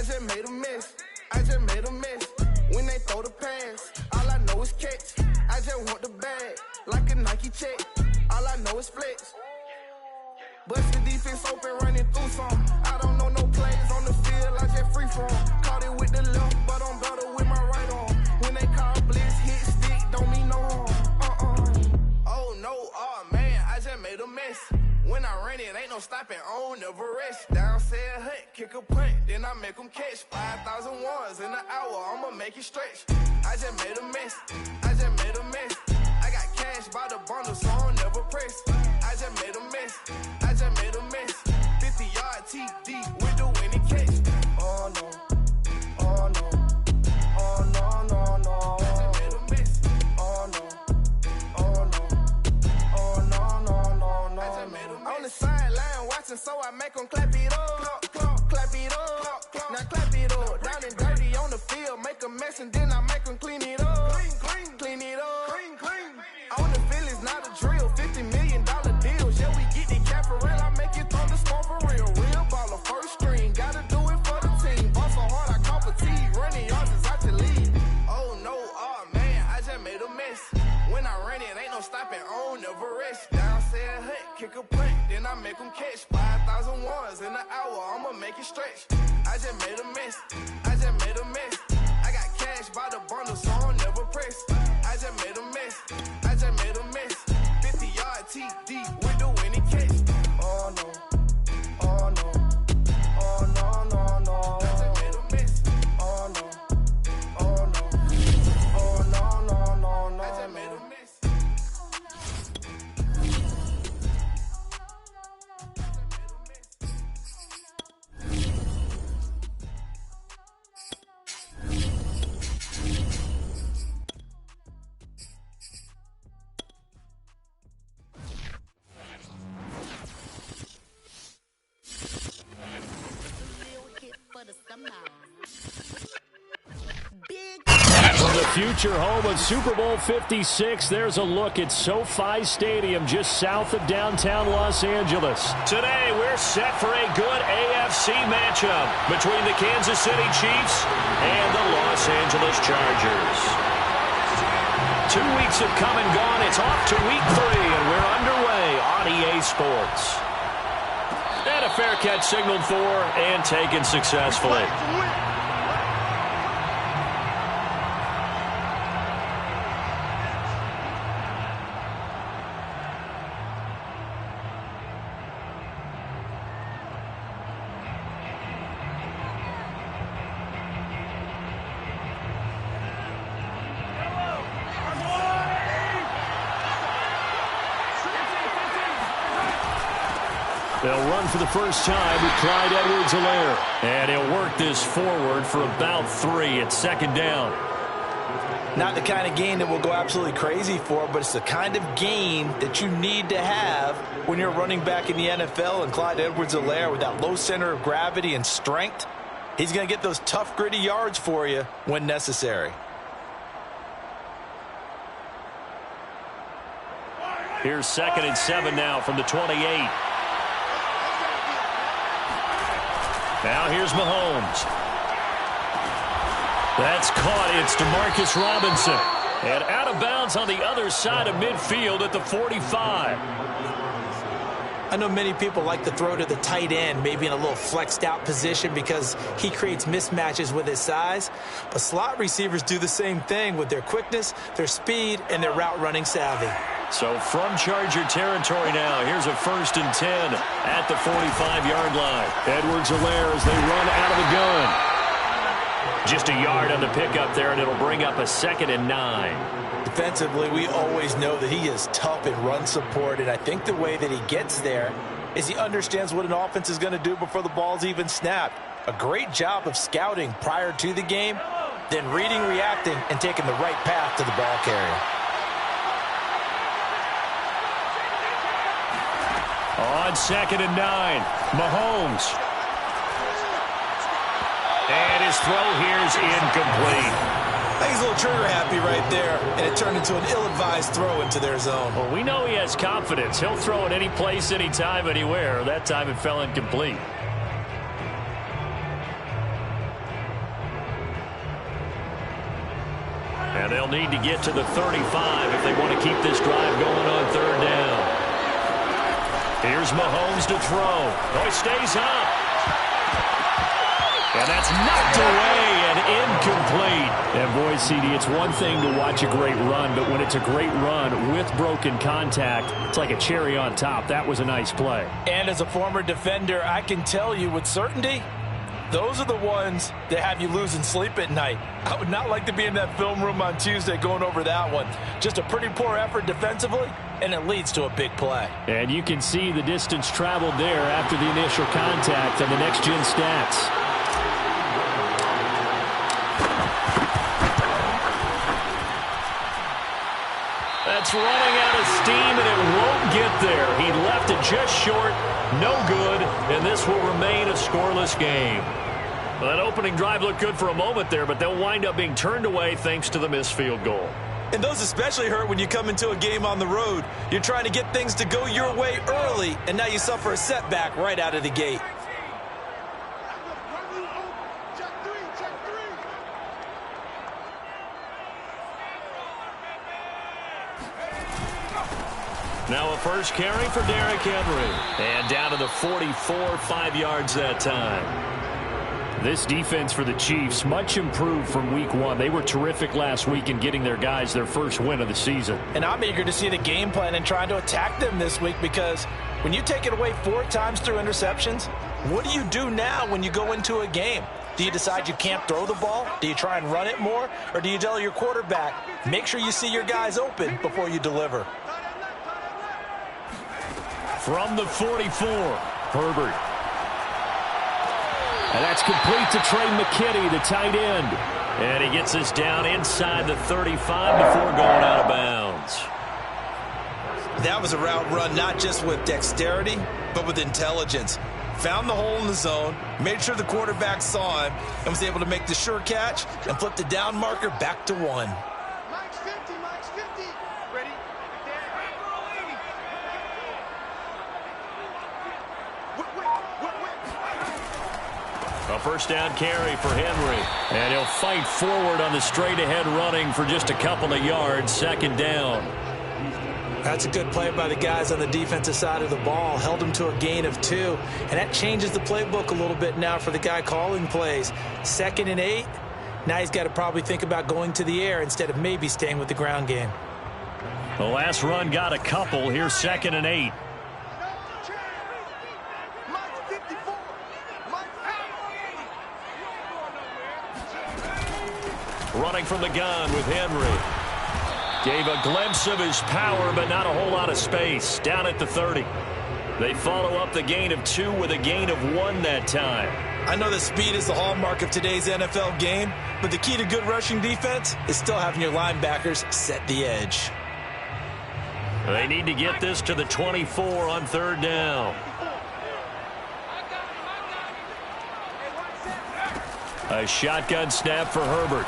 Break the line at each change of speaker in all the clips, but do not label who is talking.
just made a mess. I just made a mess. When they throw the pass, all I know is catch. I just want the bag, like a Nike check. All I know is flex. Bust the defense open, running through some. I don't know no plays on the field, I just free form. Caught it with the left, but I'm better with my right arm. When they call blitz, hit stick, don't mean no harm. Oh no, oh man, I just made a mess. When I run it, ain't no stopping, on never rest. Down said hut, kick a punt, then I make them catch. 5,000 ones in an hour, I'ma make it stretch. I just made a mess, I just made a mess. I got cash by the bundle, so I'll never press. I just made a mess, I just made a mess. 50-yard TD with the winning catch. Oh no, oh no, oh no, no, no. I just made a mess. Oh no, oh no, oh no, no, no, no. I just made a mess. On the sideline watching, so I make them clap it up. Clap it up. Now clap it up. Down and dirty on the field, make a mess and then I make them clean it up. Clean it up. On the field is not a drill. $50 million deals. Yeah, we get the cap for real. I make it throw the storm for real. Real baller, first string. Gotta do it for the team. Ball so hard, I call fatigue. Running yards is out your league. Oh no, oh man, I just made a mess. When I run it, ain't no stopping, on never rest. Down said hut, kick a punt, then I make them catch. 5,000 ones in an hour, I'ma make it stretch. I just made a mess, I just made a mess. I got cash by the bundle, so I'll never press. I just made a mess, I just made a mess. 50-yard TD with the winning catch. Oh no, oh no, oh no, no, no. I just made a mess. Oh no, oh no, oh no, no, no, no. I just made a mess.
From the future home of Super Bowl 56, there's a look at SoFi Stadium just south of downtown Los Angeles. Today, we're set for a good AFC matchup between the Kansas City Chiefs and the Los Angeles Chargers. 2 weeks have come and gone. It's off to week 3, and we're underway on EA Sports. And a fair catch signaled for and taken successfully. They'll run for the first time with Clyde Edwards-Helaire. And he'll work this forward for about 3 at second down.
Not the kind of game that we'll go absolutely crazy for, but it's the kind of game that you need to have when you're running back in the NFL. And Clyde Edwards-Helaire, with that low center of gravity and strength, he's going to get those tough, gritty yards for you when necessary.
Here's 2nd and 7 now from the 28. Now here's Mahomes. That's caught. It's DeMarcus Robinson. And out of bounds on the other side of midfield at the 45.
I know many people like to throw to the tight end, maybe in a little flexed out position because he creates mismatches with his size. But slot receivers do the same thing with their quickness, their speed, and their route running savvy.
So from Charger territory now, here's a 1st and 10 at the 45-yard line. Edwards-Helaire as they run out of the gun. Just a yard on the pickup there, and it'll bring up a 2nd and 9.
Defensively, we always know that he is tough in run support, and I think the way that he gets there is he understands what an offense is going to do before the ball's even snapped. A great job of scouting prior to the game, then reading, reacting, and taking the right path to the ball carrier.
On 2nd and 9, Mahomes. And his throw here is incomplete.
I think he's a little trigger happy right there, and it turned into an ill-advised throw into their zone.
Well, we know he has confidence. He'll throw it any place, anytime, anywhere. That time it fell incomplete. And they'll need to get to the 35 if they want to keep this drive going on third down. Here's Mahomes to throw. Oh, he stays up. And that's knocked away and incomplete. And boy, CD, it's one thing to watch a great run, but when it's a great run with broken contact, it's like a cherry on top. That was a nice play.
And as a former defender, I can tell you with certainty, those are the ones that have you losing sleep at night. I would not like to be in that film room on Tuesday going over that one. Just a pretty poor effort defensively, and it leads to a big play.
And you can see the distance traveled there after the initial contact on the next-gen stats. That's running out of steam, and it won't get there. He left it just short, no good, and this will remain a scoreless game. Well, that opening drive looked good for a moment there, but they'll wind up being turned away thanks to the missed field goal.
And those especially hurt when you come into a game on the road. You're trying to get things to go your way early, and now you suffer a setback right out of the gate.
Now a first carry for Derrick Henry. And down to the 44, 5 yards that time. This defense for the Chiefs, much improved from week 1. They were terrific last week in getting their guys their first win of the season.
And I'm eager to see the game plan and trying to attack them this week, because when you take it away 4 times through interceptions, what do you do now when you go into a game? Do you decide you can't throw the ball? Do you try and run it more? Or do you tell your quarterback, make sure you see your guys open before you deliver?
From the 44, Herbert. And that's complete to Trey McKitty, the tight end. And he gets us down inside the 35 before going out of bounds.
That was a route run not just with dexterity, but with intelligence. Found the hole in the zone, made sure the quarterback saw him, and was able to make the sure catch and flip the down marker back to 1.
A first down carry for Henry. And he'll fight forward on the straight-ahead running for just a couple of yards. Second down.
That's a good play by the guys on the defensive side of the ball. Held them to a gain of 2. And that changes the playbook a little bit now for the guy calling plays. 2nd and 8. Now he's got to probably think about going to the air instead of maybe staying with the ground game.
The last run got a couple. Here's 2nd and 8. Running from the gun with Henry. Gave a glimpse of his power, but not a whole lot of space. Down at the 30. They follow up the gain of 2 with a gain of 1 that time.
I know that speed is the hallmark of today's NFL game, but the key to good rushing defense is still having your linebackers set the edge.
They need to get this to the 24 on third down. A shotgun snap for Herbert.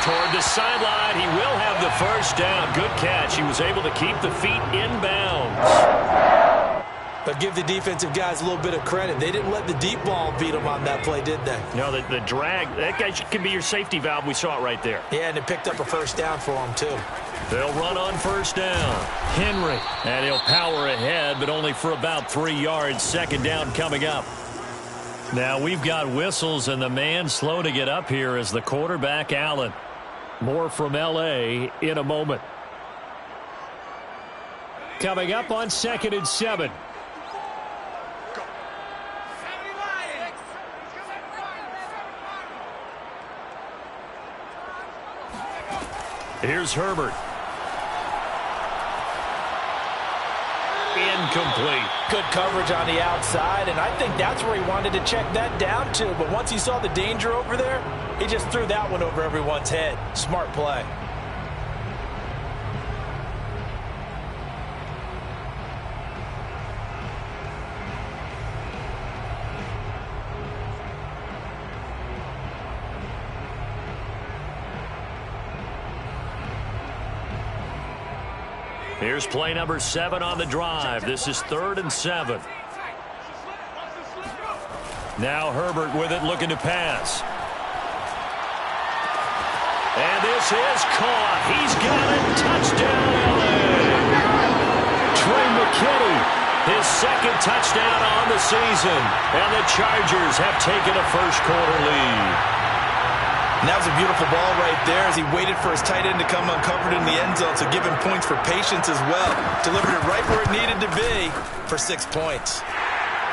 Toward the sideline, he will have the first down. Good catch. He was able to keep the feet inbounds.
But give the defensive guys a little bit of credit. They didn't let the deep ball beat them on that play, did they?
No, the drag, that guy can be your safety valve. We saw it right there.
Yeah, and it picked up a first down for them, too.
They'll run on first down. Henry. And he'll power ahead, but only for about 3 yards. Second down coming up. Now we've got whistles, and the man slow to get up here is the quarterback, Allen. More from L.A. in a moment. Coming up on 2nd and 7. Here's Herbert. Incomplete.
Good coverage on the outside, and I think that's where he wanted to check that down to. But once he saw the danger over there, he just threw that one over everyone's head. Smart play.
Here's play number 7 on the drive. This is 3rd and 7. Now Herbert with it, looking to pass. And this is caught. He's got it. Touchdown, LA. Trey McKinney, his second touchdown on the season. And the Chargers have taken a first-quarter lead.
And that was a beautiful ball right there as he waited for his tight end to come uncovered in the end zone, so give him points for patience as well. Delivered it right where it needed to be for 6 points.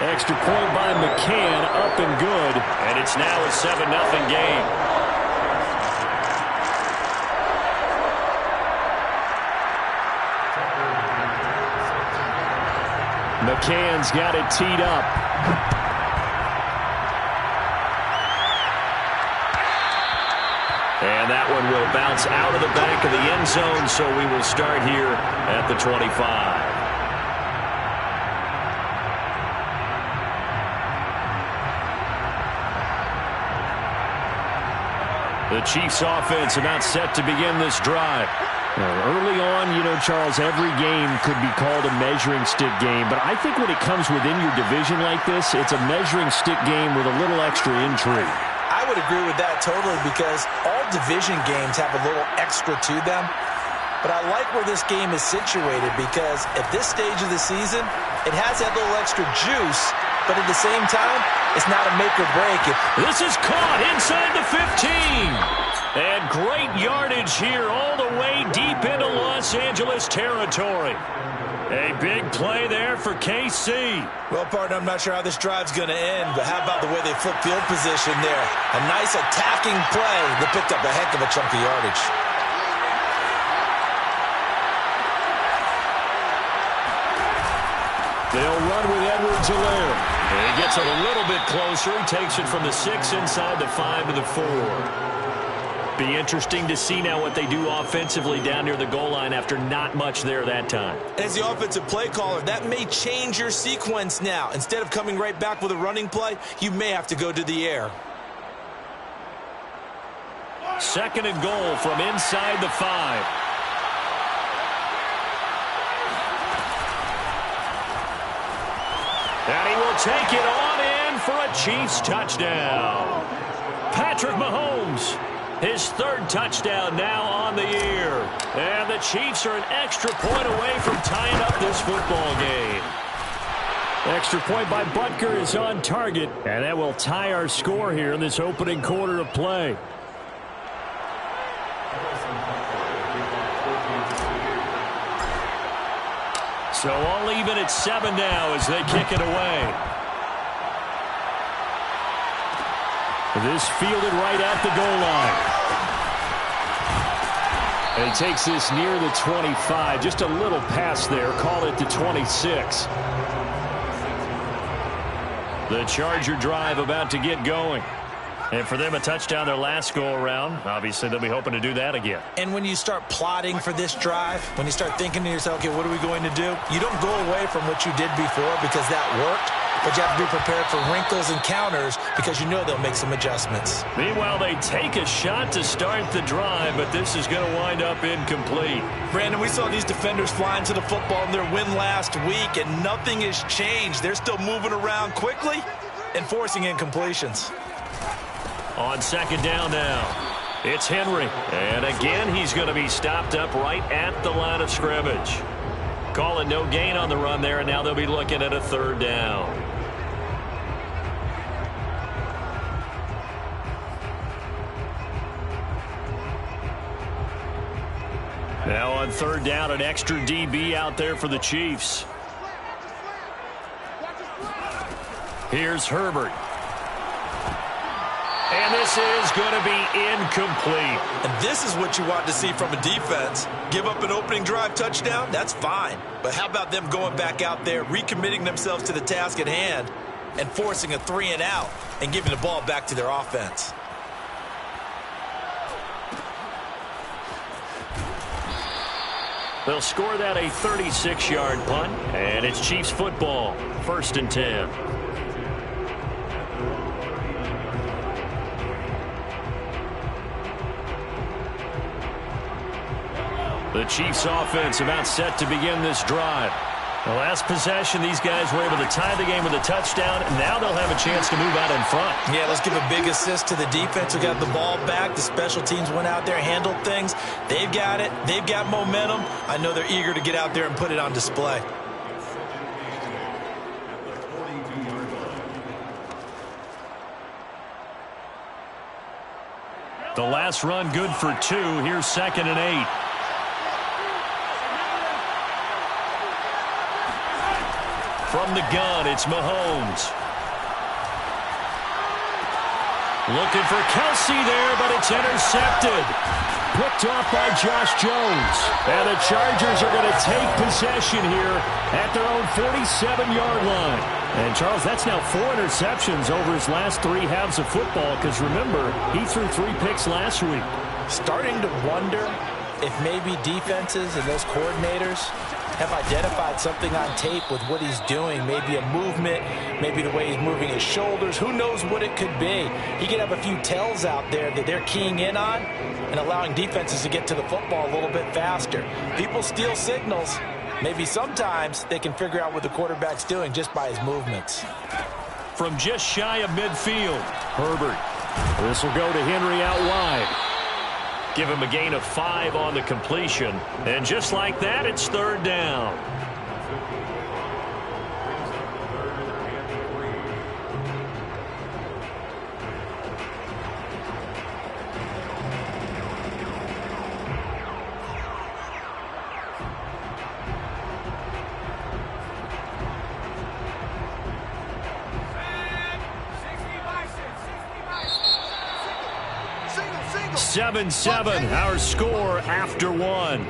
Extra point by McCann, up and good, and it's now a 7-0 game. McCann's got it teed up. And that one will bounce out of the back of the end zone, so we will start here at the 25. The Chiefs offense about set to begin this drive. Early on, you know, Charles, every game could be called a measuring stick game, but I think when it comes within your division like this, it's a measuring stick game with a little extra intrigue.
I would agree with that totally because all division games have a little extra to them. But I like where this game is situated because at this stage of the season, it has that little extra juice, but at the same time, it's not a make or break.
This is caught inside the 15. And great yardage here all the way deep into Los Angeles territory. A big play there for KC.
Well, partner, I'm not sure how this drive's going to end, but how about the way they flip field position there? A nice attacking play that picked up a heck of a chunk of yardage.
They'll run with Edwards-Helaire. And he gets it a little bit closer. He takes it from the 6 inside the 5 to the 4. Be interesting to see now what they do offensively down near the goal line after not much there that time.
As the offensive play caller, that may change your sequence now. Instead of coming right back with a running play, you may have to go to the air.
Second and goal from inside the 5. And he will take it on in for a Chiefs touchdown. Patrick Mahomes, his third touchdown now on the year. And the Chiefs are an extra point away from tying up this football game. Extra point by Butker is on target, and that will tie our score here in this opening quarter of play. So all even at 7 now as they kick it away. This fielded right at the goal line. And he takes this near the 25. Just a little pass there. Call it the 26. The Charger drive about to get going. And for them, a touchdown their last go-around. Obviously, they'll be hoping to do that again.
And when you start plotting for this drive, when you start thinking to yourself, okay, what are we going to do? You don't go away from what you did before because that worked, but you have to be prepared for wrinkles and counters because you know they'll make some adjustments.
Meanwhile, they take a shot to start the drive, but this is going to wind up incomplete.
Brandon, we saw these defenders flying to the football in their win last week, and nothing has changed. They're still moving around quickly and forcing incompletions.
On second down now, it's Henry. And again, he's going to be stopped up right at the line of scrimmage. Calling no gain on the run there, and now they'll be looking at a third down. Now on third down, an extra DB out there for the Chiefs. Here's Herbert. And this is going to be incomplete.
And this is what you want to see from a defense. Give up an opening drive touchdown, that's fine. But how about them going back out there, recommitting themselves to the task at hand, and forcing a 3-and-out and giving the ball back to their offense?
They'll score that a 36-yard punt, and it's Chiefs football, 1st and 10. The Chiefs offense about set to begin this drive. The last possession, these guys were able to tie the game with a touchdown. Now they'll have a chance to move out in front.
Yeah, let's give a big assist to the defense who got the ball back. The special teams went out there, handled things. They've got it. They've got momentum. I know they're eager to get out there and put it on display.
The last run good for 2. Here's 2nd and 8. From the gun, it's Mahomes. Looking for Kelsey there, but it's intercepted. Picked off by Josh Jones. And the Chargers are going to take possession here at their own 47-yard line. And, Charles, that's now 4 interceptions over his last 3 halves of football, because, remember, he threw 3 picks last week.
Starting to wonder if maybe defenses and those coordinators have identified something on tape with what he's doing. Maybe a movement, maybe the way he's moving his shoulders. Who knows what it could be? He could have a few tells out there that they're keying in on and allowing defenses to get to the football a little bit faster. People steal signals. Maybe sometimes they can figure out what the quarterback's doing just by his movements.
From just shy of midfield, Herbert. This will go to Henry out wide. Give him a gain of 5 on the completion. And just like that, it's 3rd down. Single. 7-7, our score after 1.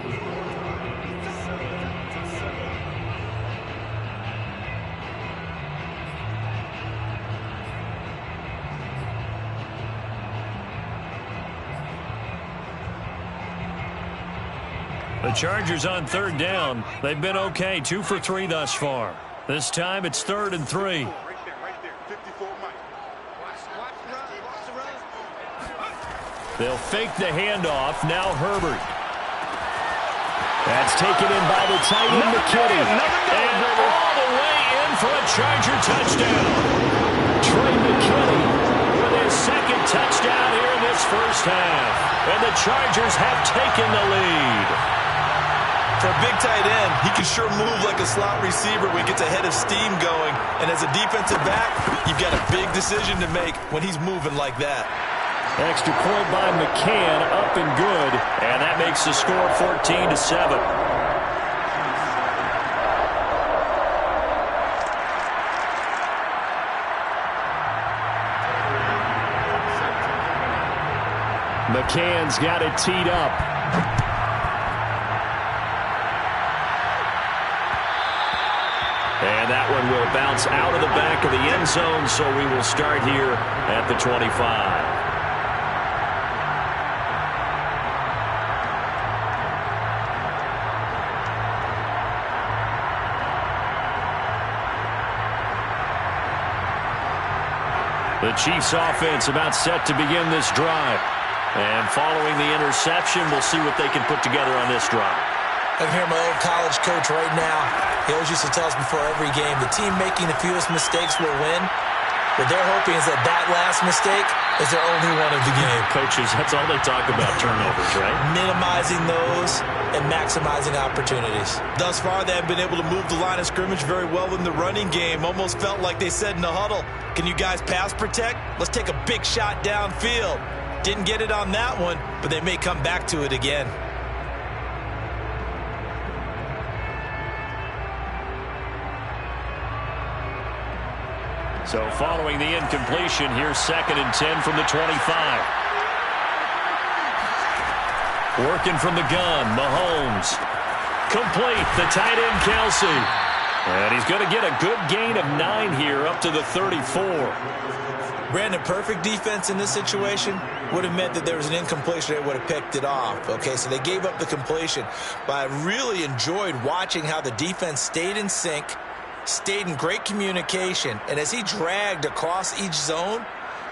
The Chargers on 3rd down. They've been okay, 2 for 3 thus far. This time it's 3rd and 3. They'll fake the handoff. Now Herbert. That's taken in by the tight end, McKinney. And all the way in for a Charger touchdown. Trey McKinney with his 2nd touchdown here in this first half. And the Chargers have taken the lead.
For a big tight end, he can sure move like a slot receiver when he gets a head of steam going. And as a defensive back, you've got a big decision to make when he's moving like that.
Extra point by McCann, up and good, and that makes the score 14-7. McCann's got it teed up. And that one will bounce out of the back of the end zone, so we will start here at the 25. The Chiefs offense about set to begin this drive. And following the interception, we'll see what they can put together on this drive.
I can hear my old college coach right now. He always used to tell us before every game, the team making the fewest mistakes will win. What they're hoping is that last mistake is their only one of the game.
Coaches, that's all they talk about, turnovers, right?
Minimizing those and maximizing opportunities. Thus far, they have been able to move the line of scrimmage very well in the running game. Almost felt like they said in the huddle, can you guys pass protect? Let's take a big shot downfield. Didn't get it on that one, but they may come back to it again.
So following the incompletion, here's 2nd and 10 from the 25. Working from the gun, Mahomes. Complete, the tight end, Kelsey. And he's going to get a good gain of 9 here, up to the 34.
Brandon, perfect defense in this situation would have meant that there was an incompletion. They would have picked it off. Okay, so they gave up the completion. But I really enjoyed watching how the defense stayed in sync, stayed in great communication, and as he dragged across each zone,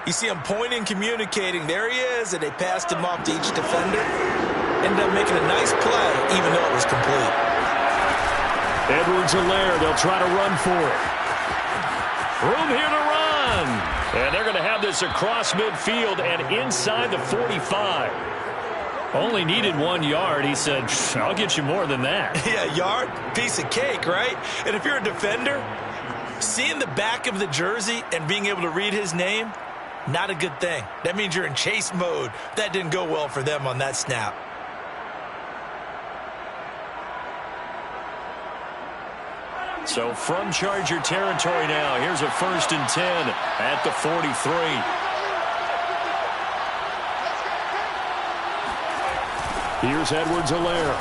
you see him pointing, communicating. There he is, and they passed him off to each defender. Ended up making a nice play, even though it was complete.
Edwards-Helaire, they'll try to run for it. Room here to run. And they're going to have this across midfield and inside the 45. Only needed 1 yard. He said, I'll get you more than that.
Yeah, yard, piece of cake, right? And if you're a defender, seeing the back of the jersey and being able to read his name, not a good thing. That means you're in chase mode. That didn't go well for them on that snap.
So from Charger territory now, here's a 1st and 10 at the 43. Here's Edwards-Helaire.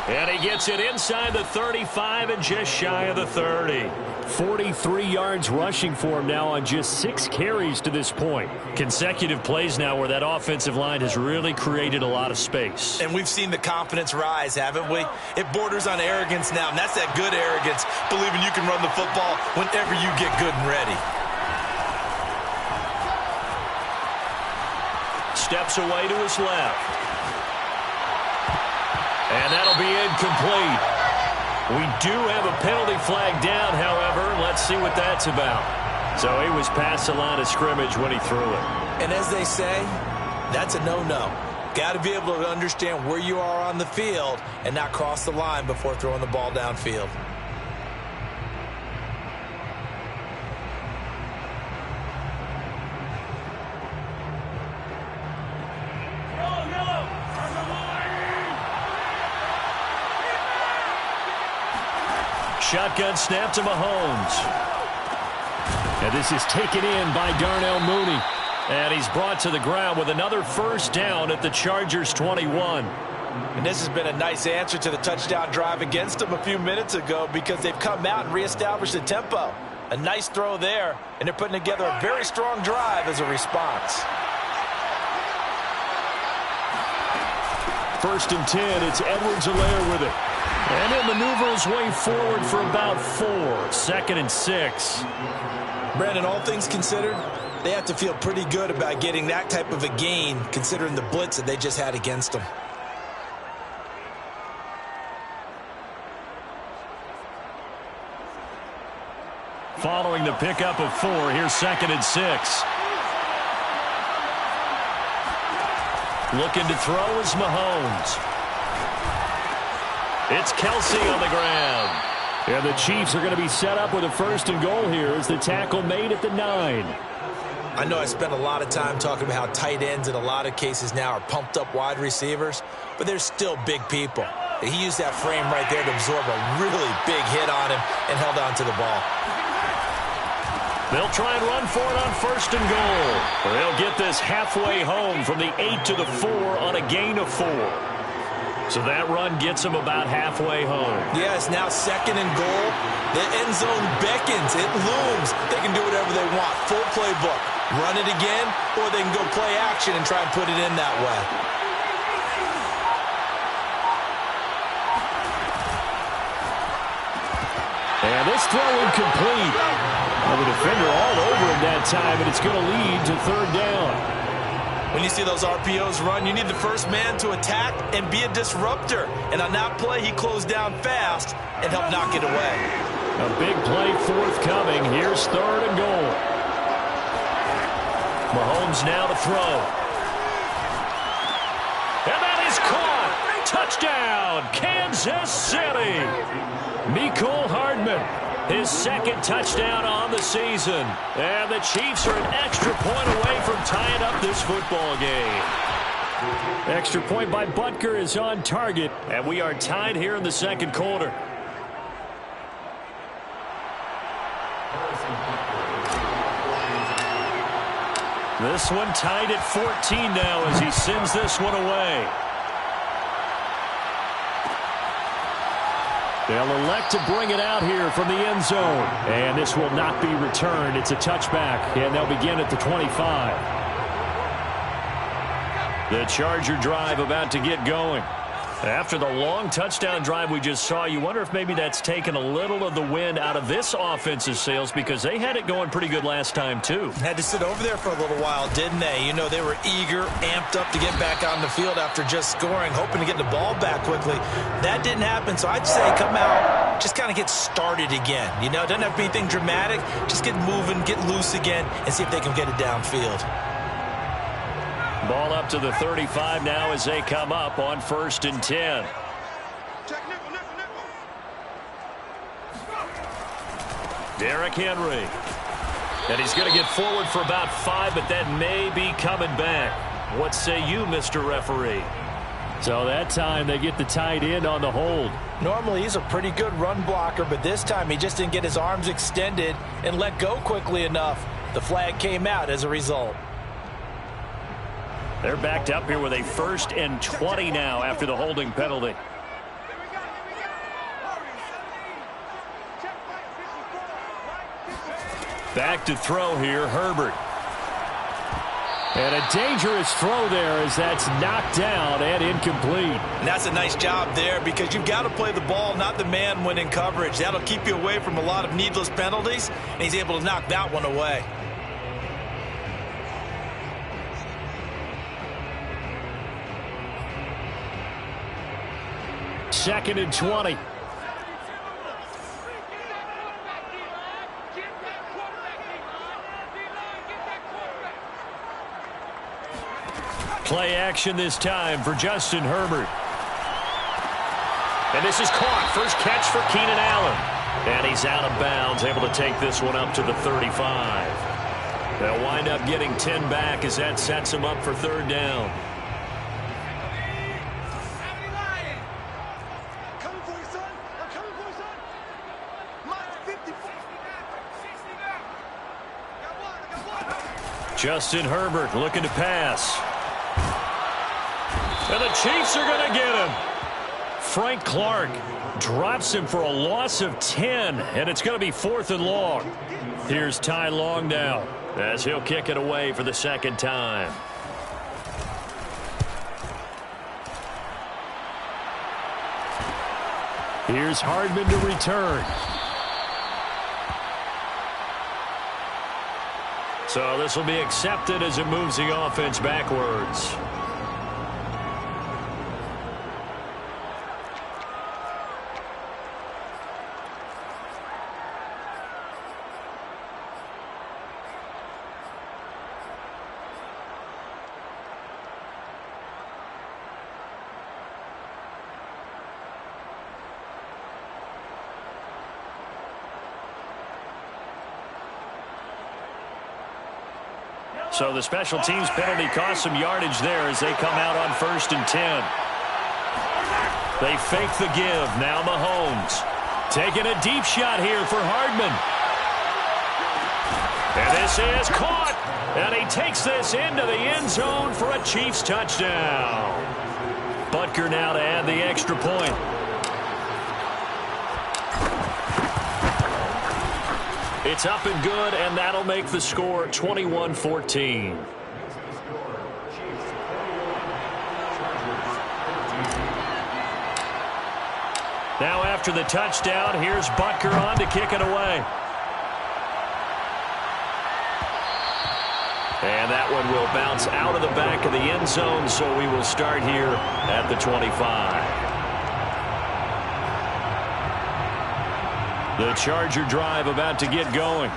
And he gets it inside the 35 and just shy of the 30. 43 yards rushing for him now on just 6 carries to this point. Consecutive plays now where that offensive line has really created a lot of space.
And we've seen the confidence rise, haven't we? It borders on arrogance now, and that's that good arrogance, believing you can run the football whenever you get good and ready.
Steps away to his left. And that'll be incomplete. We do have a penalty flag down, however. Let's see what that's about. So he was past the line of scrimmage when he threw it.
And as they say, that's a no-no. Got to be able to understand where you are on the field and not cross the line before throwing the ball downfield.
Shotgun snap to Mahomes. And this is taken in by Darnell Mooney. And he's brought to the ground with another 1st down at the Chargers 21.
And this has been a nice answer to the touchdown drive against them a few minutes ago because they've come out and reestablished the tempo. A nice throw there, and they're putting together a very strong drive as a response.
1st and 10, it's Edwards-Helaire with it. And he'll maneuver his way forward for about 4. 2nd and 6.
Brandon, all things considered, they have to feel pretty good about getting that type of a gain considering the blitz that they just had against them.
Following the pickup of 4, here's 2nd and 6. Looking to throw is Mahomes. It's Kelsey on the ground. And the Chiefs are going to be set up with a 1st and goal here as the tackle made at the 9.
I know I spent a lot of time talking about how tight ends in a lot of cases now are pumped up wide receivers, but they're still big people. He used that frame right there to absorb a really big hit on him and held on to the ball.
They'll try and run for it on 1st and goal. They'll get this halfway home from the 8 to the 4 on a gain of 4. So that run gets them about halfway home.
Yes, now 2nd and goal. The end zone beckons. It looms. They can do whatever they want. Full playbook. Run it again, or they can go play action and try and put it in that way.
And this throw incomplete. Well, the defender all over him that time, and it's going to lead to 3rd down.
When you see those RPOs run, you need the first man to attack and be a disruptor. And on that play, he closed down fast and helped knock it away.
A big play forthcoming. Here's 3rd and goal. Mahomes now to throw. And that is caught. Touchdown, Kansas City. Mecole Hardman, his 2nd touchdown on the season. And the Chiefs are an extra point away from tying up this football game. Extra point by Butker is on target, and we are tied here in the 2nd quarter. This one tied at 14 now as he sends this one away. They'll elect to bring it out here from the end zone. And this will not be returned. It's a touchback, and they'll begin at the 25. The Charger drive about to get going. After the long touchdown drive we just saw, you wonder if maybe that's taken a little of the wind out of this offense's sails, because they had it going pretty good last time too.
Had to sit over there for a little while, didn't they? You know, they were eager, amped up to get back on the field after just scoring, hoping to get the ball back quickly. That didn't happen, so I'd say come out, just kind of get started again. You know, it doesn't have to be anything dramatic. Just get moving, get loose again, and see if they can get it downfield.
Ball up to the 35 now as they come up on 1st and 10. Derrick Henry. And he's going to get forward for about 5, but that may be coming back. What say you, Mr. Referee? So that time they get the tight end on the hold.
Normally he's a pretty good run blocker, but this time he just didn't get his arms extended and let go quickly enough. The flag came out as a result.
They're backed up here with a 1st and 20 now after the holding penalty. Back to throw here, Herbert. And a dangerous throw there as that's knocked down and incomplete.
And that's a nice job there, because you've got to play the ball, not the man when in coverage. That'll keep you away from a lot of needless penalties, and he's able to knock that one away.
Second and 20. Play action this time for Justin Herbert. And this is caught. First catch for Keenan Allen. And he's out of bounds, able to take this one up to the 35. They'll wind up getting 10 back as that sets him up for 3rd down. Justin Herbert looking to pass. And the Chiefs are going to get him. Frank Clark drops him for a loss of 10, and it's going to be 4th and long. Here's Ty Long now as he'll kick it away for the 2nd time. Here's Hardman to return. So this will be accepted as it moves the offense backwards. So the special teams penalty cost some yardage there as they come out on 1st and 10. They fake the give. Now Mahomes taking a deep shot here for Hardman. And this is caught. And he takes this into the end zone for a Chiefs touchdown. Butker now to add the extra point. It's up and good, and that'll make the score 21-14. Now after the touchdown, here's Butker on to kick it away. And that one will bounce out of the back of the end zone, so we will start here at the 25. The Charger drive about to get going.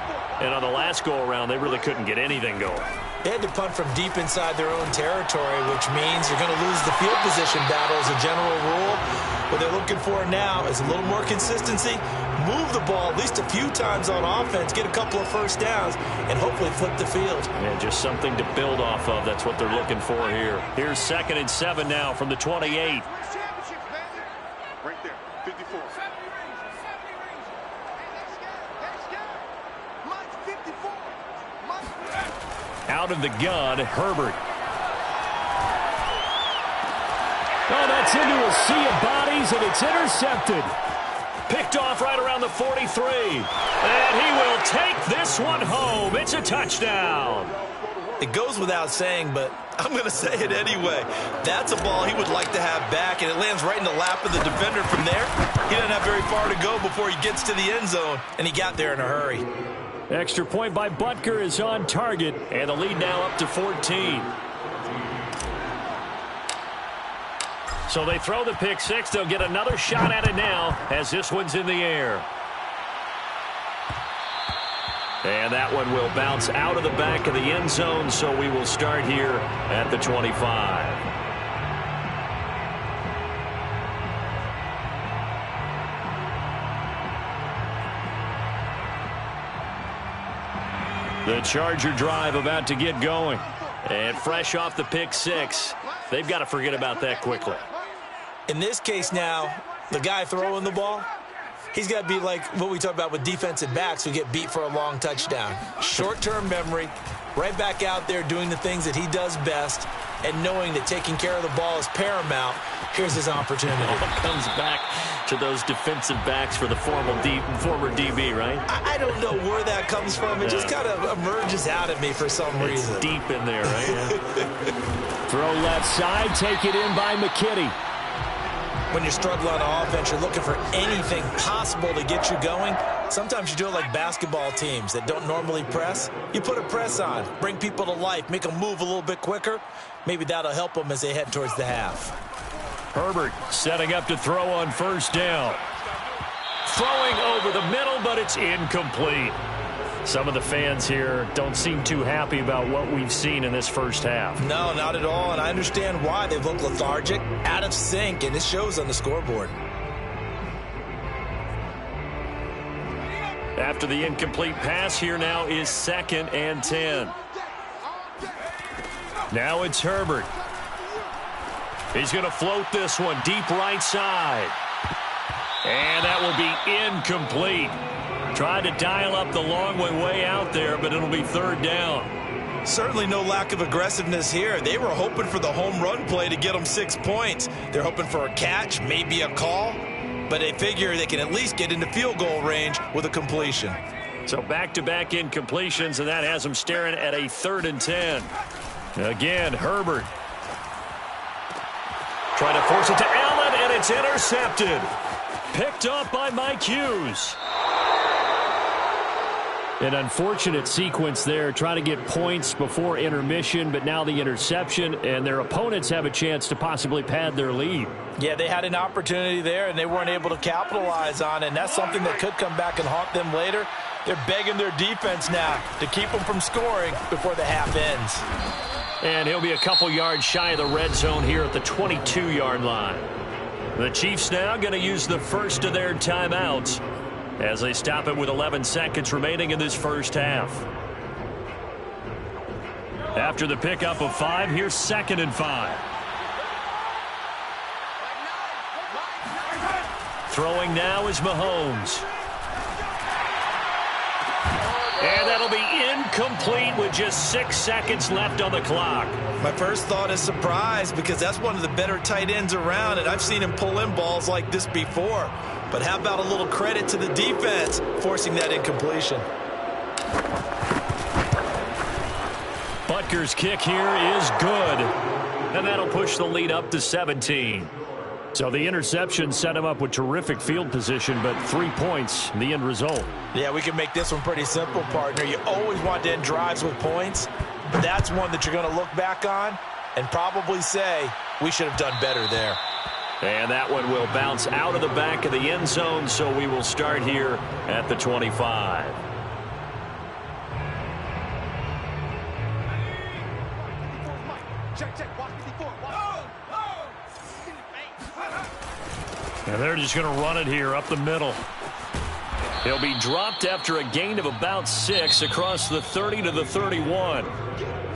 And on the last go-around, they really couldn't get anything going.
They had to punt from deep inside their own territory, which means you're going to lose the field position battle as a general rule. What they're looking for now is a little more consistency, move the ball at least a few times on offense, get a couple of first downs, and hopefully flip the field.
Yeah, just something to build off of. That's what they're looking for here. Here's 2nd and 7 now from the 28.
Right there, 54.
Out of the gun, Herbert. Oh, that's into a sea of bodies, and it's intercepted. Picked off right around the 43. And he will take this one home. It's a touchdown.
It goes without saying, but I'm going to say it anyway. That's a ball he would like to have back, and it lands right in the lap of the defender from there. He doesn't have very far to go before he gets to the end zone, and he got there in a hurry.
Extra point by Butker is on target, and the lead now up to 14. So they throw the pick six. They'll get another shot at it now as this one's in the air. And that one will bounce out of the back of the end zone, so we will start here at the 25. The Charger drive about to get going. And fresh off the pick six, they've got to forget about that quickly.
In this case now, the guy throwing the ball, he's got to be like what we talk about with defensive backs who get beat for a long touchdown. Short-term memory, right back out there doing the things that he does best, and knowing that taking care of the ball is paramount. Here's his opportunity.
All comes back to those defensive backs for the former DB, right?
I don't know where that comes from. It just kind of emerges out at me for some reason.
It's deep in there, right? Throw left side, take it in by McKinney.
When you're struggling on offense, you're looking for anything possible to get you going. Sometimes you do it like basketball teams that don't normally press. You put a press on, bring people to life, make them move a little bit quicker. Maybe that'll help them as they head towards the half.
Herbert setting up to throw on first down. Throwing over the middle, but it's incomplete. Some of the fans here don't seem too happy about what we've seen in this first half.
No, not at all, and I understand why. They've looked lethargic, out of sync, and it shows on the scoreboard.
After the incomplete pass, here now is 2nd and 10. Now it's Herbert. He's going to float this one deep right side. And that will be incomplete. Tried to dial up the long one way out there, but it'll be 3rd down.
Certainly no lack of aggressiveness here. They were hoping for the home run play to get them 6 points. They're hoping for a catch, maybe a call, but they figure they can at least get into field goal range with a completion.
So back-to-back incompletions, and that has them staring at a 3rd and 10. Again, Herbert. Trying to force it to Allen, and it's intercepted. Picked off by Mike Hughes. An unfortunate sequence there, trying to get points before intermission, but now the interception, and their opponents have a chance to possibly pad their lead.
Yeah, they had an opportunity there, and they weren't able to capitalize on it, and that's something that could come back and haunt them later. They're begging their defense now to keep them from scoring before the half ends.
And he'll be a couple yards shy of the red zone here at the 22-yard line. The Chiefs now going to use the first of their timeouts as they stop it with 11 seconds remaining in this first half. After the pickup of 5, here's 2nd and 5. Throwing now is Mahomes. And that'll be incomplete with just 6 seconds left on the clock.
My first thought is surprise, because that's one of the better tight ends around, and I've seen him pull in balls like this before. But how about a little credit to the defense forcing that incompletion?
Butker's kick here is good. And that'll push the lead up to 17. So the interception set him up with terrific field position, but 3 points, the end result.
Yeah, we can make this one pretty simple, partner. You always want to end drives with points. That's one that you're going to look back on and probably say, we should have done better there.
And that one will bounce out of the back of the end zone, so we will start here at the 25. And they're just going to run it here up the middle. He'll be dropped after a gain of about 6 across the 30 to the 31.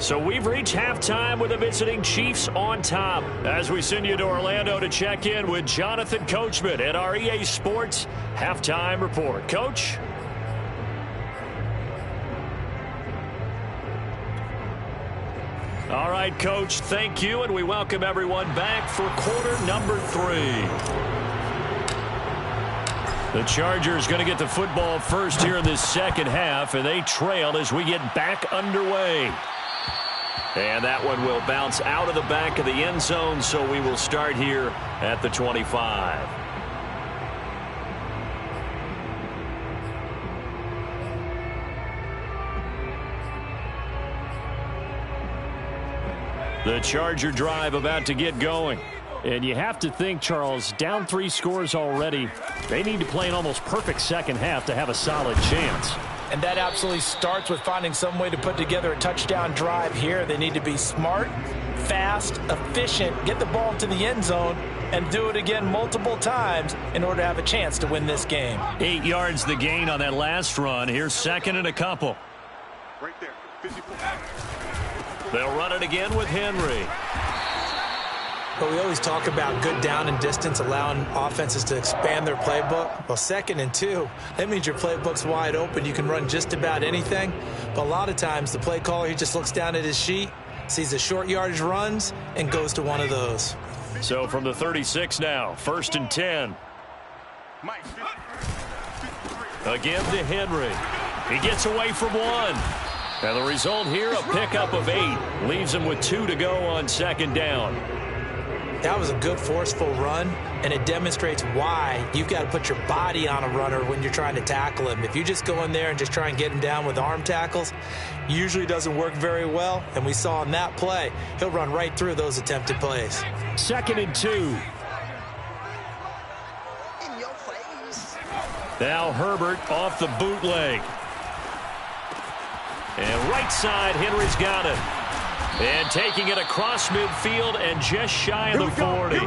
So we've reached halftime with the visiting Chiefs on top as we send you to Orlando to check in with Jonathan Coachman at our EA Sports Halftime Report. Coach? All right, Coach, thank you, and we welcome everyone back for quarter number 3. The Chargers going to get the football first here in this second half, and they trail as we get back underway. And that one will bounce out of the back of the end zone, so we will start here at the 25. The Charger drive about to get going. And you have to think, Charles, down 3 scores already. They need to play an almost perfect second half to have a solid chance.
And that absolutely starts with finding some way to put together a touchdown drive here. They need to be smart, fast, efficient, get the ball into the end zone, and do it again multiple times in order to have a chance to win this game.
8 yards the gain on that last run. Here's second and a couple.
Right there, 54.
They'll run it again with Henry.
But we always talk about good down and distance, allowing offenses to expand their playbook. Well, 2nd and 2, that means your playbook's wide open. You can run just about anything. But a lot of times, the play caller, he just looks down at his sheet, sees the short yardage runs, and goes to one of those.
So from the 36 now, 1st and 10. Again to Henry. He gets away from 1. And the result here, a pickup of 8. Leaves him with 2 to go on 2nd down.
That was a good, forceful run, and it demonstrates why you've got to put your body on a runner when you're trying to tackle him. If you just go in there and just try and get him down with arm tackles, usually doesn't work very well, and we saw in that play, he'll run right through those attempted plays.
2nd and 2.
In your face.
Now Herbert off the bootleg. And right side, Henry's got it. And taking it across midfield and just shy of the 40.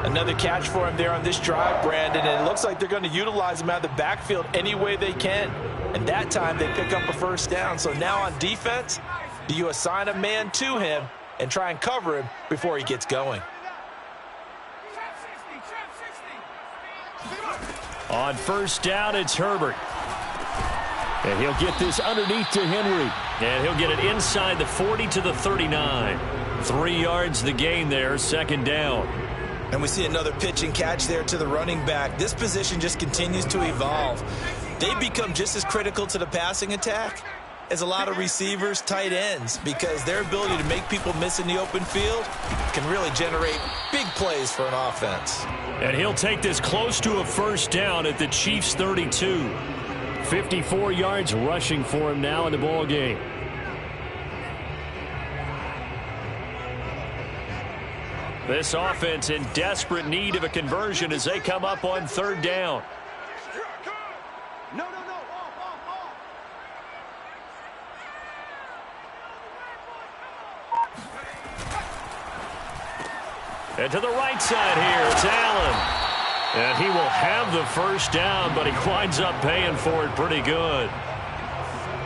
Another catch for him there on this drive, Brandon, and it looks like they're going to utilize him out of the backfield any way they can. And that time they pick up a 1st down. So now on defense, do you assign a man to him and try and cover him before he gets going?
On 1st down, it's Herbert. And he'll get this underneath to Henry. And he'll get it inside the 40 to the 39. 3 yards the gain there, 2nd down.
And we see another pitch and catch there to the running back. This position just continues to evolve. They become just as critical to the passing attack as a lot of receivers, tight ends, because their ability to make people miss in the open field can really generate big plays for an offense.
And he'll take this close to a 1st down at the Chiefs' 32. 54 yards rushing for him now in the ball game. This offense in desperate need of a conversion as they come up on 3rd down.
No.
And to the right side here, it's Allen. And he will have the 1st down, but he winds up paying for it pretty good.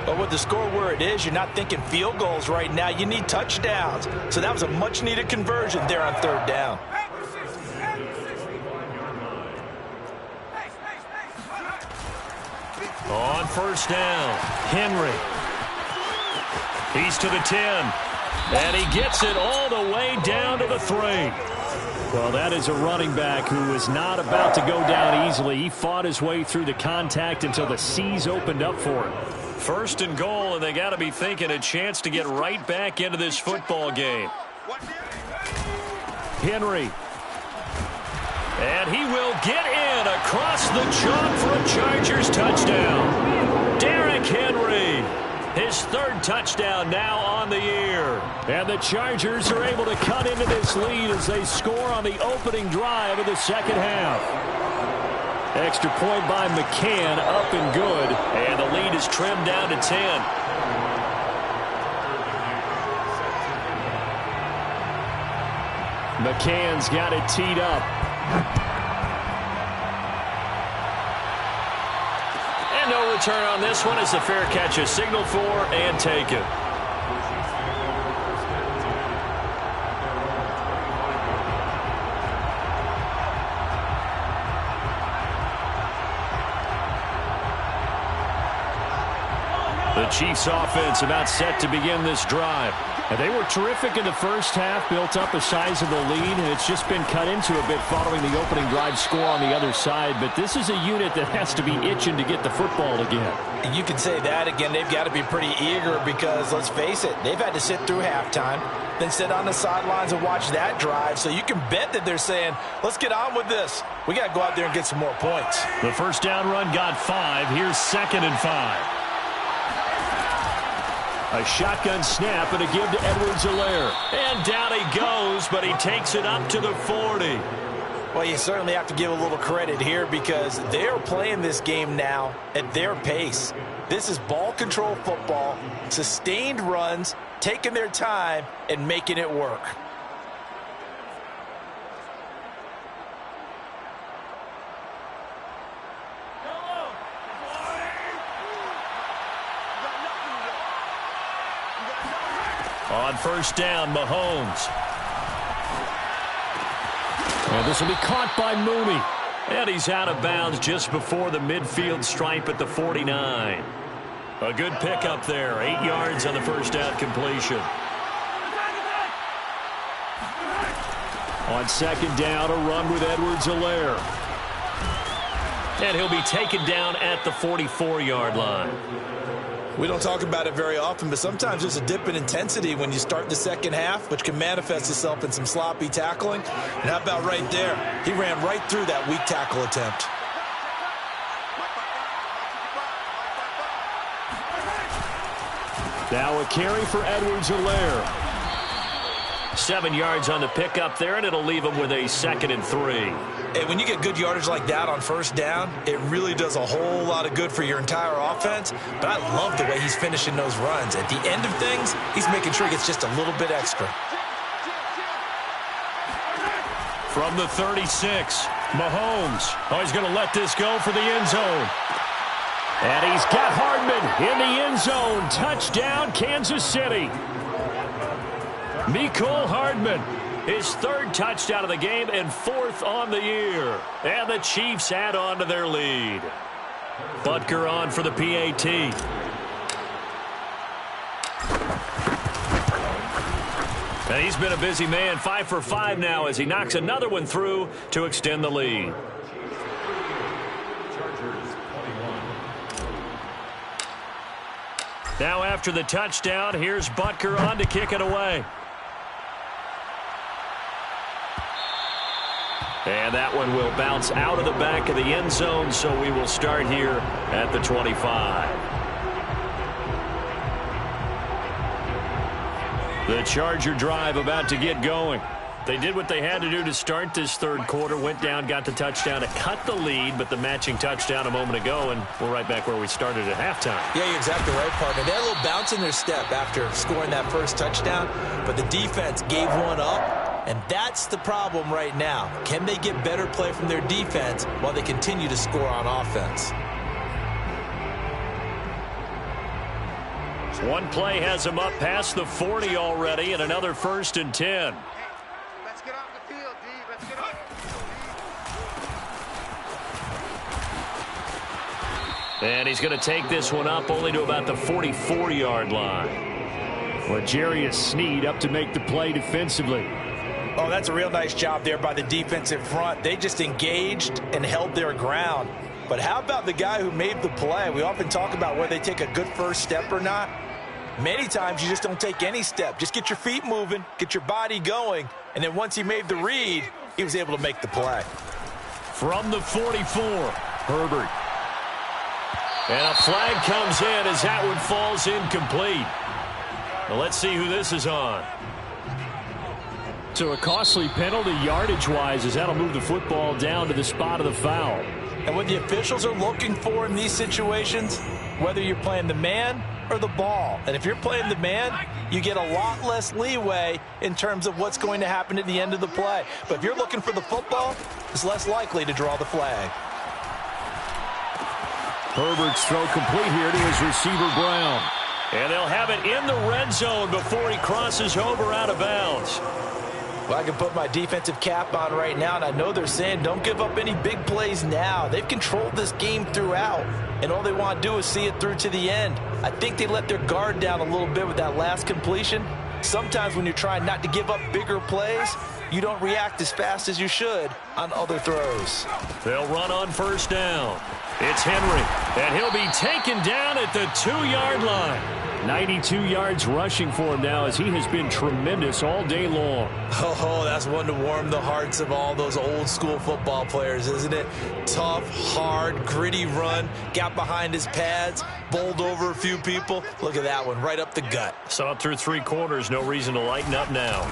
But with the score where it is, you're not thinking field goals right now. You need touchdowns. So that was a much-needed conversion there on 3rd down.
On 1st down, Henry. He's to the 10. And he gets it all the way down to the 3. Well, that is a running back who is not about to go down easily. He fought his way through the contact until the seas opened up for him. 1st and goal, and they got to be thinking a chance to get right back into this football game. Henry. And he will get in across the chalk for a Chargers touchdown. Derrick Henry. His 3rd touchdown now on the year. And the Chargers are able to cut into this lead as they score on the opening drive of the 2nd half. Extra point by McCann, up and good. And the lead is trimmed down to 10. McCann's got it teed up. And no return on this one as the fair catch is signaled for and taken. The Chiefs offense about set to begin this drive. And they were terrific in the first half, built up a sizable lead, and it's just been cut into a bit following the opening drive score on the other side. But this is a unit that has to be itching to get the football again.
And you can say that again. They've got to be pretty eager because, let's face it, they've had to sit through halftime, then sit on the sidelines and watch that drive. So you can bet that they're saying, let's get on with this. We got to go out there and get some more points.
The first down run got 5. Here's 2nd and 5. A shotgun snap and a give to Edwards-Helaire. And down he goes, but he takes it up to the 40.
Well, you certainly have to give a little credit here because they're playing this game now at their pace. This is ball control football, sustained runs, taking their time, and making it work.
On first down, Mahomes. And this will be caught by Mooney. And he's out of bounds just before the midfield stripe at the 49. A good pickup there. 8 yards on the first down completion. On 2nd down, a run with Edwards-Helaire. And he'll be taken down at the 44-yard line.
We don't talk about it very often, but sometimes there's a dip in intensity when you start the second half, which can manifest itself in some sloppy tackling. And how about right there? He ran right through that weak tackle attempt.
Now a carry for Edwards-Helaire. 7 yards on the pickup there, and it'll leave him with a 2nd and 3.
And when you get good yardage like that on first down, it really does a whole lot of good for your entire offense. But I love the way he's finishing those runs. At the end of things, he's making sure he gets just a little bit extra.
From the 36, Mahomes. Oh, he's going to let this go for the end zone. And he's got Hardman in the end zone. Touchdown, Kansas City. Mecole Hardman, his 3rd touchdown of the game and 4th on the year. And the Chiefs add on to their lead. Butker on for the PAT. And he's been a busy man, 5 for 5 now as he knocks another one through to extend the lead. Now after the touchdown, here's Butker on to kick it away. And that one will bounce out of the back of the end zone, so we will start here at the 25. The Charger drive about to get going. They did what they had to do to start this 3rd quarter, went down, got the touchdown to cut the lead, but the matching touchdown a moment ago, and we're right back where we started at halftime.
Yeah, you're exactly right, partner. They had a little bounce in their step after scoring that first touchdown, but the defense gave one up. And that's the problem right now. Can they get better play from their defense while they continue to score on offense?
One play has them up past the 40 already, and another 1st and 10.
Let's get off the field, D. Let's get off the field.
And he's going to take this one up only to about the 44-yard line. Well, L'Jarius Sneed up to make the play defensively.
Oh, that's a real nice job there by the defensive front. They just engaged and held their ground. But how about the guy who made the play? We often talk about whether they take a good first step or not. Many times you just don't take any step. Just get your feet moving, get your body going, and then once he made the read, he was able to make the play.
From the 44, Herbert. And a flag comes in as that one falls incomplete. Well, let's see who this is on. So a costly penalty yardage-wise as that'll move the football down to the spot of the foul.
And what the officials are looking for in these situations, whether you're playing the man or the ball. And if you're playing the man, you get a lot less leeway in terms of what's going to happen at the end of the play. But if you're looking for the football, it's less likely to draw the flag.
Herbert's throw complete here to his receiver, Brown. And they'll have it in the red zone before he crosses over out of bounds.
Well, I can put my defensive cap on right now, and I know they're saying don't give up any big plays now. They've controlled this game throughout, and all they want to do is see it through to the end. I think they let their guard down a little bit with that last completion, Sometimes when you're trying not to give up bigger plays, you don't react as fast as you should on other throws.
They'll run on first down. It's Henry, and he'll be taken down at the 2-yard line. 92 yards rushing for him now as he has been tremendous all day long.
Oh, that's one to warm the hearts of all those old school football players, isn't it? Tough, hard, gritty run, got behind his pads, bowled over a few people. Look at that one, right up the gut.
Saw it through 3 quarters, no reason to lighten up now.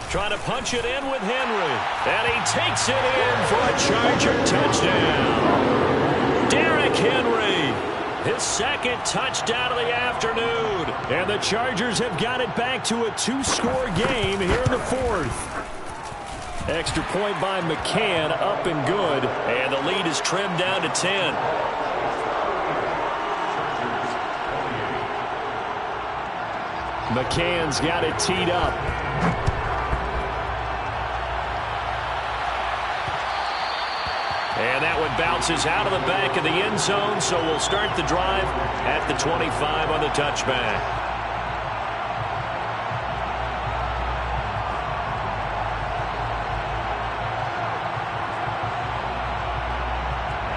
Trying to punch it in with Henry, and he takes it in for a Charger touchdown. Derrick Henry, his second touchdown of the afternoon. And the Chargers have got it back to a 2-score game here in the 4th. Extra point by McCann, up and good. And the lead is trimmed down to 10. McCann's got it teed up. And that one bounces out of the back of the end zone, so we'll start the drive at the 25 on the touchback.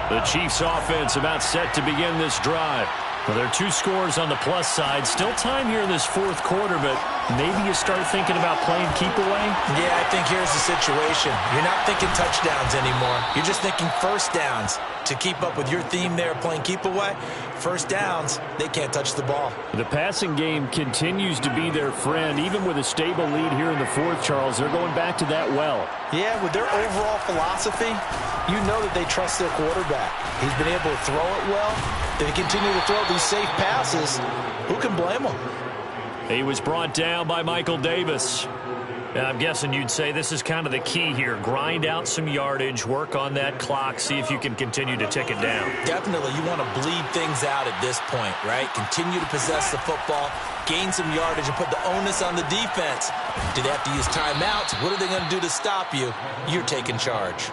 The Chiefs offense about set to begin this drive. Well, there are 2 scores on the plus side. Still time here in this 4th quarter, but maybe you start thinking about playing keep away?
Yeah, I think here's the situation. You're not thinking touchdowns anymore. You're just thinking first downs. To keep up with your theme there, playing keep away, first downs, they can't touch the ball.
The passing game continues to be their friend. Even with a stable lead here in the 4th, Charles, they're going back to that well.
Yeah, with their overall philosophy, you know that they trust their quarterback. He's been able to throw it well. They continue to throw these safe passes. Who can blame them?
He was brought down by Michael Davis. I'm guessing you'd say this is kind of the key here. Grind out some yardage, work on that clock, see if you can continue to tick it down.
Definitely. You want to bleed things out at this point, right? Continue to possess the football, gain some yardage, and put the onus on the defense. Do they have to use timeouts? What are they going to do to stop you? You're taking charge.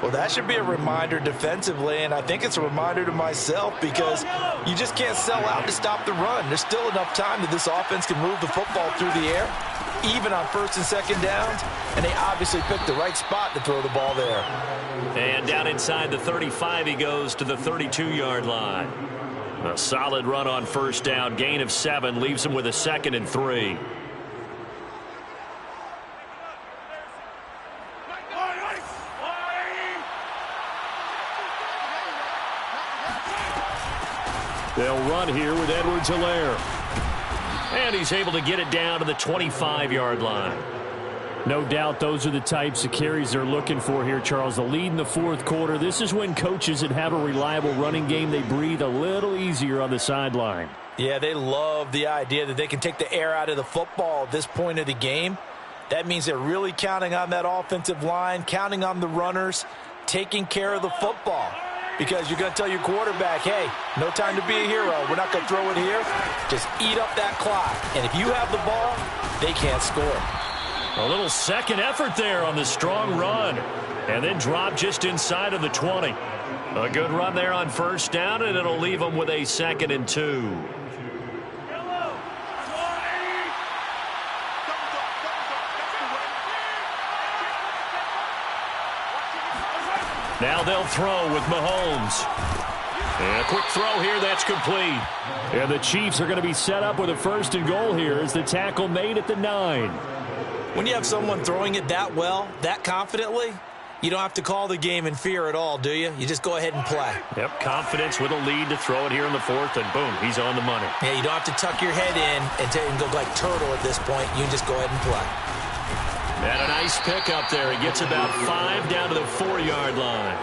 Well, that should be a reminder defensively, and I think it's a reminder to myself because you just can't sell out to stop the run. There's still enough time that this offense can move the football through the air, even on 1st and 2nd downs, and they obviously picked the right spot to throw the ball there.
And down inside the 35, he goes to the 32-yard line. A solid run on 1st down, gain of 7, leaves him with a 2nd and 3. They'll run here with Edwards-Helaire. And he's able to get it down to the 25-yard line. No doubt those are the types of carries they're looking for here, Charles. The lead in the 4th quarter. This is when coaches that have a reliable running game, they breathe a little easier on the sideline.
Yeah, they love the idea that they can take the air out of the football at this point of the game. That means they're really counting on that offensive line, counting on the runners, taking care of the football. Because you're going to tell your quarterback, hey, no time to be a hero. We're not going to throw it here. Just eat up that clock. And if you have the ball, they can't score.
A little second effort there on the strong run. And then drop just inside of the 20. A good run there on 1st down, and it'll leave them with a 2nd and 2. Now they'll throw with Mahomes. And a quick throw here, that's complete. And the Chiefs are going to be set up with a 1st and goal here as the tackle made at the 9.
When you have someone throwing it that well, that confidently, you don't have to call the game in fear at all, do you? You just go ahead and play.
Yep, confidence with a lead to throw it here in the 4th, and boom, he's on the money.
Yeah, you don't have to tuck your head in and go like turtle at this point. You just go ahead and play.
And a nice pickup there. He gets about 5 down to the 4-yard line.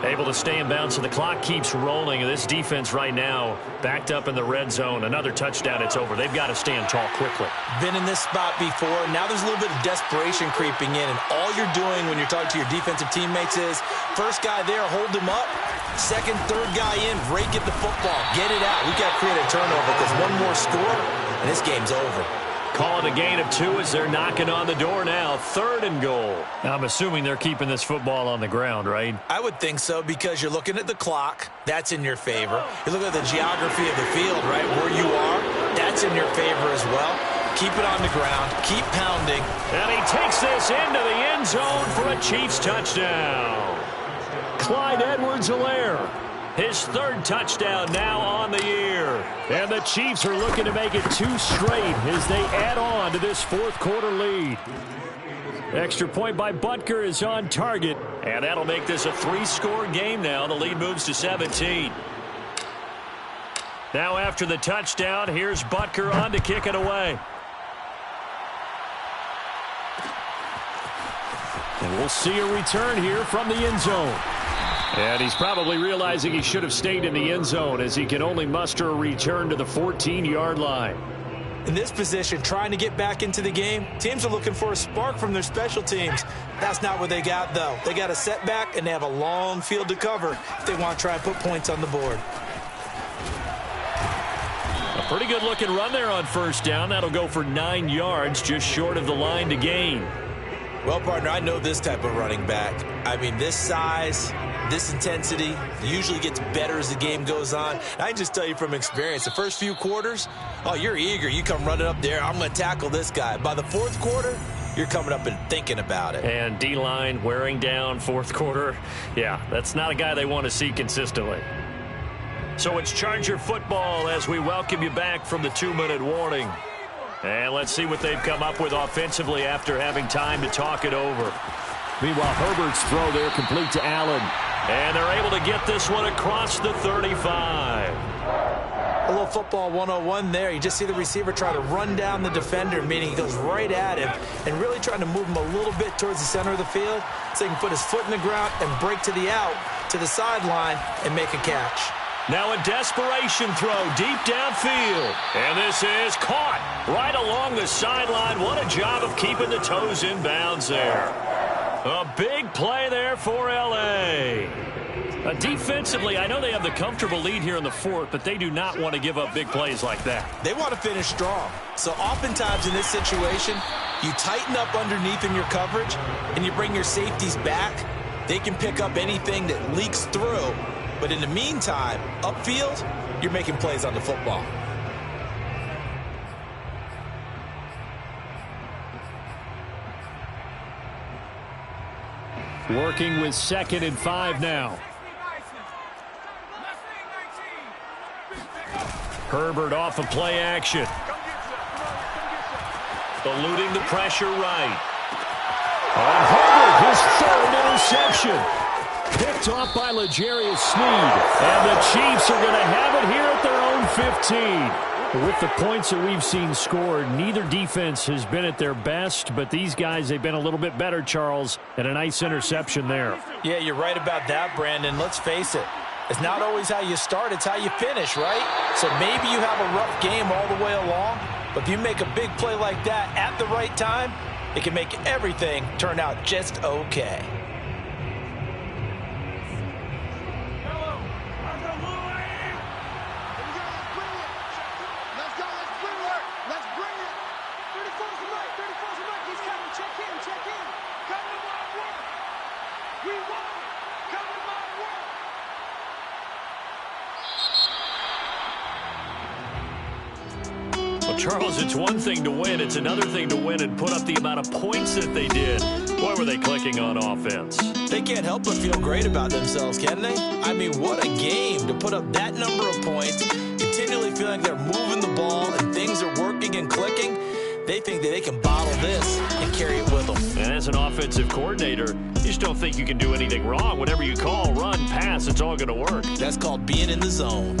Able to stay in bounds, so the clock keeps rolling. And this defense right now backed up in the red zone. Another touchdown, it's over. They've got to stand tall quickly.
Been in this spot before. Now there's a little bit of desperation creeping in. And all you're doing when you're talking to your defensive teammates is, first guy there, hold him up. Second, third guy in, rake at the football. Get it out. We've got to create a turnover because one more score, and this game's over.
Call it a gain of 2 as they're knocking on the door now. 3rd and goal. I'm assuming they're keeping this football on the ground, right?
I would think so because you're looking at the clock. That's in your favor. You look at the geography of the field, right, where you are. That's in your favor as well. keep it on the ground, keep pounding.
And he takes this into the end zone for a Chiefs touchdown. Clyde Edwards-Helaire, his third touchdown now on the year. And the Chiefs are looking to make it 2 straight as they add on to this fourth quarter lead. Extra point by Butker is on target, and that'll make this a 3-score game now. The lead moves to 17. Now after the touchdown, here's Butker on to kick it away. And we'll see a return here from the end zone. And he's probably realizing he should have stayed in the end zone as he can only muster a return to the 14-yard line.
In this position, trying to get back into the game, teams are looking for a spark from their special teams. That's not what they got, though. They got a setback, and they have a long field to cover if they want to try and put points on the board.
A pretty good-looking run there on first down. That'll go for 9 yards, just short of the line to gain.
Well, partner, I know this type of running back. I mean, this size, this intensity usually gets better as the game goes on. I can just tell you from experience, the first few quarters, oh, you're eager. You come running up there, I'm going to tackle this guy. By the fourth quarter, you're coming up and thinking about it.
And D-line wearing down fourth quarter. Yeah, that's not a guy they want to see consistently. So it's Charger football as we welcome you back from the 2-minute warning. And let's see what they've come up with offensively after having time to talk it over. Meanwhile, Herbert's throw there complete to Allen. And they're able to get this one across the 35.
A little football 101 there. You just see the receiver try to run down the defender, meaning he goes right at him and really trying to move him a little bit towards the center of the field so he can put his foot in the ground and break to the out, to the sideline, and make a catch.
Now a desperation throw deep downfield. And this is caught right along the sideline. What a job of keeping the toes in bounds there. A big play there for L.A. Defensively, I know they have the comfortable lead here in the fourth, but they do not want to give up big plays like that.
They want to finish strong. So oftentimes in this situation, you tighten up underneath in your coverage, and you bring your safeties back. They can pick up anything that leaks through. But in the meantime, upfield, you're making plays on the football.
Working with 2nd and 5 now. Herbert off of play action. Eluding the pressure right. On Herbert, his 3rd interception. Picked off by L'Jarius Sneed. And the Chiefs are going to have it here at their own 15. With the points that we've seen scored, neither defense has been at their best, but these guys, they've been a little bit better, Charles, and a nice interception there.
Yeah, you're right about that, Brandon. Let's face it. It's not always how you start, it's how you finish, right? So maybe you have a rough game all the way along, but if you make a big play like that at the right time, it can make everything turn out just okay.
Charles, it's one thing to win. It's another thing to win and put up the amount of points that they did. Boy, were they clicking on offense.
They can't help but feel great about themselves, can they? I mean, what a game to put up that number of points, continually feeling they're moving the ball and things are working and clicking. They think that they can bottle this and carry it with them.
And as an offensive coordinator, you just don't think you can do anything wrong. Whatever you call, run, pass, it's all going to work.
That's called being in the zone.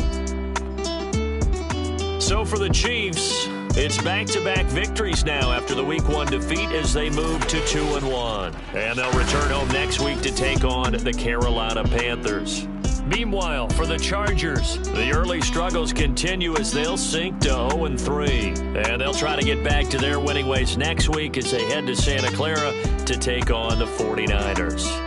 So for the Chiefs, it's back-to-back victories now after the Week 1 defeat as they move to 2-1. And they'll return home next week to take on the Carolina Panthers. Meanwhile, for the Chargers, the early struggles continue as they'll sink to 0-3. And they'll try to get back to their winning ways next week as they head to Santa Clara to take on the 49ers.